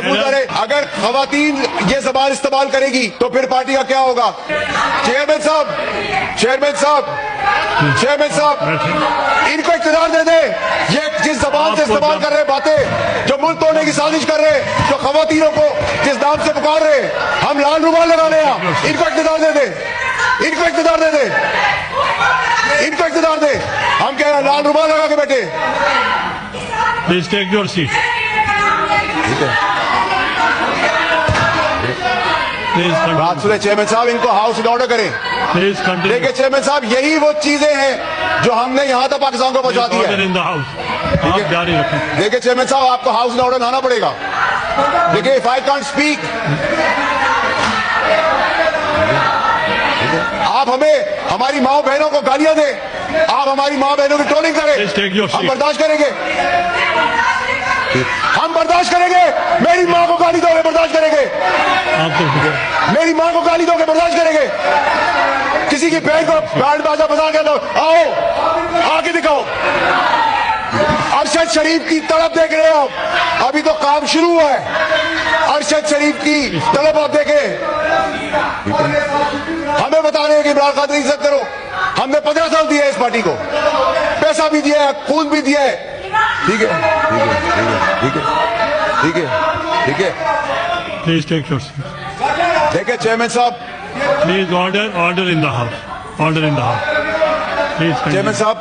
अगर खवातीन ये जबान इस्तेमाल करेगी तो फिर पार्टी का क्या होगा? चेयरमैन साहब, चेयरमैन साहब, चेयरमैन साहब, इनको इख्तियार दे दे। ये जिस जबान से इस्तेमाल कर रहे बातें, जो मुल्क तोड़ने की साजिश कर रहे, जो खवातीनों को जिस नाम से पुकार रहे, हम लाल रुमाल लगा रहे हैं, इनको इख्तियार दे दे, इनको इख्तियार दे दे, इनको इख्तियार दे। हम कह रहे हैं लाल रुमाल लगा के बैठे। Please take your seat. बात सुने चेयरमैन साहब, इनको हाउस इन ऑर्डर करें। Please continue. देखिए चेयरमैन साहब, यही वो चीजें हैं जो हमने यहाँ तक पाकिस्तान को पहुंचा दी है। इन द हाउस आप जारी रखें। देखिए चेयरमैन साहब, आपको हाउस इन ऑर्डर लाना पड़ेगा। देखिए इफ आई कांट स्पीक, आप हमें हमारी माओ बहनों को गालियां दे, आप हमारी माओ बहनों की ट्रोलिंग करें, हम बर्दाश्त करेंगे, हम बर्दाश्त करेंगे। मेरी माँ को गाली दोगे, बर्दाश्त करेंगे। मेरी माँ को गाली दोगे, बर्दाश्त करेंगे। किसी की बहन को बैंड बाजा बजा के दो, आओ आगे दिखाओ। अरशद शरीफ की तड़प देख रहे हो आप, अभी तो काम शुरू हुआ है। अरशद शरीफ की तड़प आप देखें। हमें बता रहे हैं कि इमरान खान की इज्जत करो। हमने 15 साल दिया है इस पार्टी को, पैसा भी दिया है, खून भी दिया है। ठीक है, ठीक है, ठीक है, ठीक है, ठीक है। Please take your seat. देखिए चेयरमैन साहब, please order in the house, order in the house. Please chairman साहब,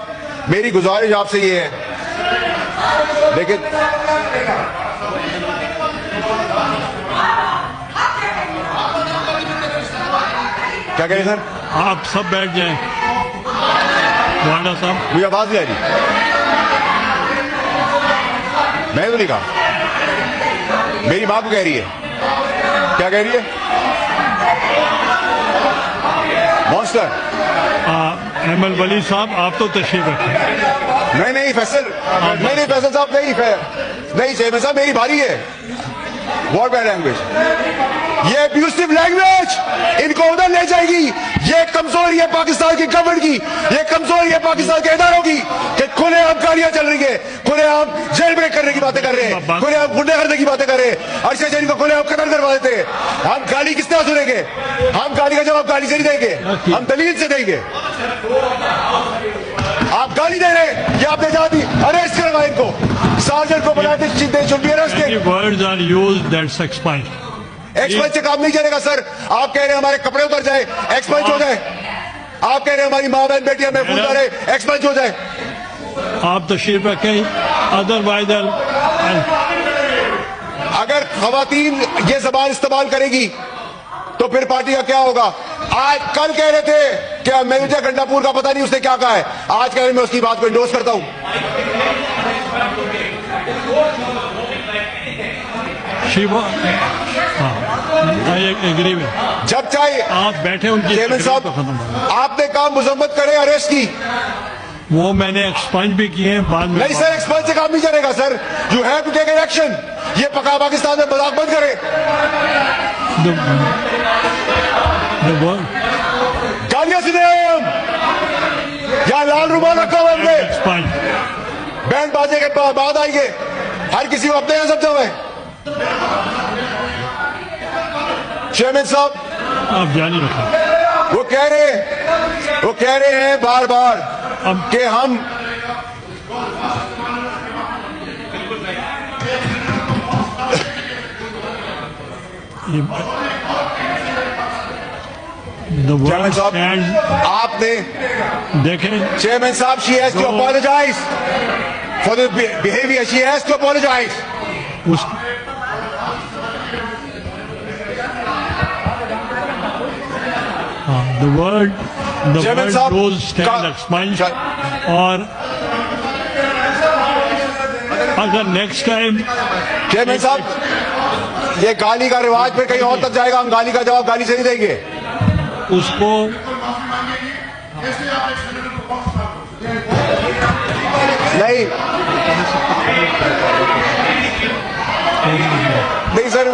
मेरी गुजारिश आपसे ये है, देखिए क्या कह रहे सर? आप सब बैठ जाएं। वाडा साहब, मुझे आवाज नहीं आ रही। मैं तो नहीं कहा, मेरी मां को कह रही है। क्या कह रही है? मॉन्स्टर। अहमद वली साहब, आप तो तशरीफ रखें। नहीं फैसल, नहीं फैसल साहब, नहीं चेयरमैन साहब, मेरी भारी है। वॉट बैड लैंग्वेज, ये अब्यूसिव लैंग्वेज इनको उधर ले जाएगी। ये कमजोरी है पाकिस्तान की गवर्नमेंट की, ये कमजोरी है पाकिस्तान के इदारों की कि खुलेआम गालियां चल रही है, खुलेआम जेल ब्रेक करने की बातें कर रहे हैं, खुलेआम गुंडे करने की बातें कर रहे हैं। अरशद शरीफ को खुलेआम कत्ल करवा देते हैं। हम गाली किस तरह सुनेंगे? हम गाली का जवाब गाली से नहीं देंगे, हम दलील से देंगे। आप गाली दे रहे हैं, ये आपने जाती अरेस्ट करवा इनको, सार्जेंट को बुलाते words are used that's expired. Expire से काम नहीं चलेगा सर। आप कह रहे हैं हमारे कपड़े उतर जाए, एक्सपायर हो जाए। आप कह रहे हैं हमारी माँ बहन बेटियां महफूज रहे, एक्सपायर हो जाए। आप तशरीफ रखें, अदरवाइज अगर खवातीन ये जबान इस्तेमाल करेगी तो फिर पार्टी का क्या होगा? आज कल कह रहे थे कि मैनेजर गंडापुर का पता नहीं उसने क्या कहा है, आज कह रहे मैं उसकी बात को इंडोर्स करता हूं। शिवा, एग्री में जब चाहे आप बैठे उनकी। चेयरमैन साहब, आपने काम मुजम्मत करे अरेस्ट की, वो मैंने एक्सपंज भी किए हैं बाद में। नहीं सर, एक्सपंज से काम नहीं चलेगा sir. You have to take an action. ये पका पाकिस्तान में मजाक बंद करे। गालियां सुने हम, या लाल रुमाल रखा हुआ हमने, बैंड बाजे के बाद आएंगे, हर किसी को अपने यहां समझा हुआ है। चेयरमैन साहब, आप जारी रखें। वो कह रहे हैं बार बार कि हम चेयरमैन साहब, आपने देखें। चेयरमैन साहब, she has to apologise for the behaviour, she has to apologise. The word goes stand expunged। और अगर नेक्स्ट टाइम चेयरमैन साहब, ये गाली का रिवाज फिर कहीं और तक जाएगा, हम गाली का जवाब गाली से नहीं देंगे उसको। नहीं सर,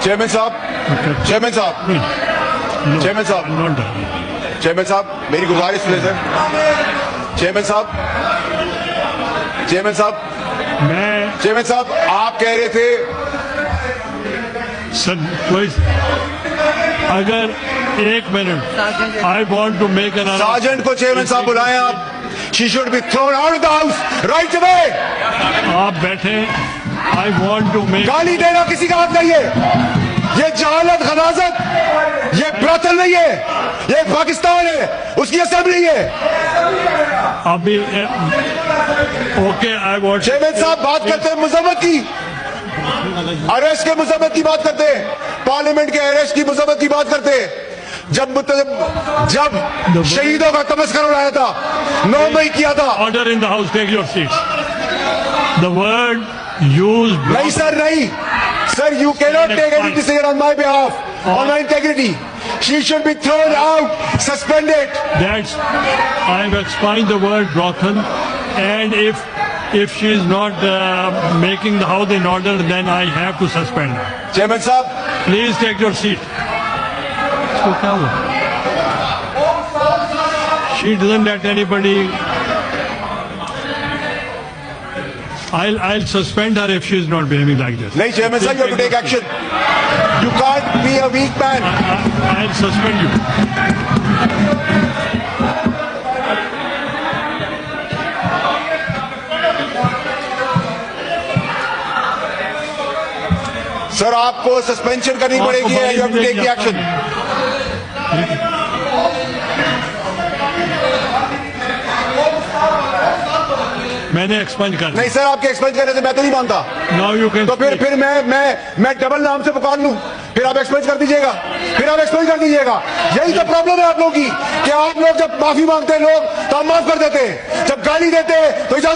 चेयरमैन साहब, चेयरमैन साहब, Not done. चेयरमैन साहब मेरी गुजारिश सुने सर। चेयरमैन साहब, चेयरमैन साहब, मैं चेयरमैन साहब आप कह रहे थे सर कोई अगर 1 minute I want to make an sergeant को चेयरमैन साहब बुलाएं आप। She should be thrown out of the house right away. आप बैठे आई वॉन्ट टू मेक गाली देना किसी का हक नहीं है। ये जहालत खनाजत, ये ब्रतल नहीं है, ये पाकिस्तान है, उसकी असेंबली है। अभी ओके आई वॉन्ट चेयरमैन साहब बात करते हैं मजम्मत की, अरेस्ट के मजम्मत की बात करते हैं, पार्लियामेंट के अरेस्ट की मजम्मत की बात करते हैं। जब शहीदों का तमस्कर उड़ाया था, 9 मई किया था। Order in the house, take your seats. The word use नहीं सर, नहीं sir, you cannot take any decision on my behalf, on my integrity. She should be thrown out, suspended. That's I've explained the word broken, and if she is not making the house in order, then I have to suspend her. Chairman साहब, Please take your seat. इसको क्या हुआ? She doesn't let anybody. I'll suspend her if she is not behaving like this. नहीं chairman साहब, you have to take action. You can't be a weak man. I'll suspend you. Sir आपको suspension करनी पड़ेगी, you have to take the action. मैंने expend कर नहीं sir, आपके expense करने से मैं तो नहीं मानता। नाउ यू कैन तो फिर मैं डबल नाम से पुकार लूं, फिर आप एक्सपेंस कर दीजिएगा, फिर आप एक्सपेंस कर दीजिएगा। यही तो प्रॉब्लम है आप लोगों की कि आप लोग जब माफी मांगते हैं लोग तो हम माफ कर देते हैं, जब गाली देते हैं तो इजाजत